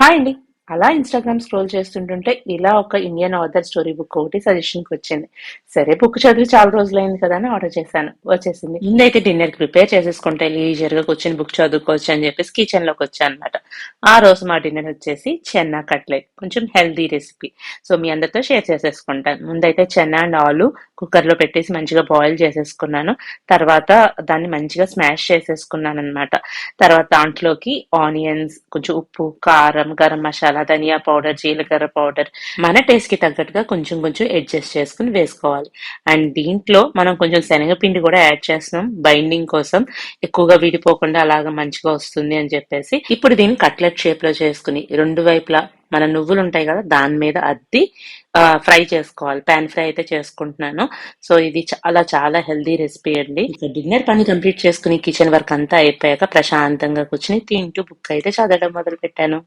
Hi అండి. అలా Instagram scroll చేస్తుంటుంటే ఇలా ఒక ఇండియన్ ఆథర్ స్టోరీ బుక్ ఒకటి సజెషన్‌కి వచ్చింది. సరే బుక్ చదివి చాలా రోజులైంది కదా అని ఆర్డర్ చేశాను. వచ్చేసింది. ముందైతే డిన్నర్‌కి ప్రిపేర్ చేసేసుకుంటే లీజర్‌గా కూర్చొని బుక్ చదువుకోవచ్చు అని చెప్పేసి కిచెన్‌లోకి వచ్చానన్నమాట. ఆ రోజు మా డిన్నర్ వచ్చేసి చెన్నా కట్లెట్. కొంచెం హెల్తీ రెసిపీ. సో మీ అందరితో షేర్ చేసేసుకుంటాను. ముందైతే చెన్నా అండ్ ఆలు కుక్కర్‌లో పెట్టేసి మంచిగా బాయిల్ చేసేసుకున్నాను. తర్వాత దాన్ని మంచిగా స్మాష్ చేసేసుకున్నానన్నమాట. తర్వాత దాంట్లోకి ఆనియన్స్, కొంచెం ఉప్పు, కారం, గరం మసాలా, ధనియా పౌడర్, జీలకర్ర పౌడర్ మన టేస్ట్ కి తగ్గట్టుగా కొంచెం కొంచెం అడ్జస్ట్ చేసుకుని వేసుకోవాలి. అండ్ దీంట్లో మనం కొంచెం శనగపిండి కూడా యాడ్ చేస్తున్నాం బైండింగ్ కోసం, ఎక్కువగా విడిపోకుండా అలాగా మంచిగా వస్తుంది అని చెప్పేసి. ఇప్పుడు దీన్ని కట్లెట్ షేప్ లో చేసుకుని రెండు వైపులా మన నువ్వులు ఉంటాయి కదా దాని మీద అద్ది ఫ్రై చేసుకోవాలి. పాన్ ఫ్రై అయితే చేసుకుంటున్నాను. సో ఇది చాలా చాలా హెల్దీ రెసిపీ అండి. ఇక డిన్నర్ పని కంప్లీట్ చేసుకుని కిచెన్ వర్క్ అంతా అయిపోయాక ప్రశాంతంగా కూర్చుని తింటూ బుక్ అయితే చదవడం మొదలు పెట్టాను.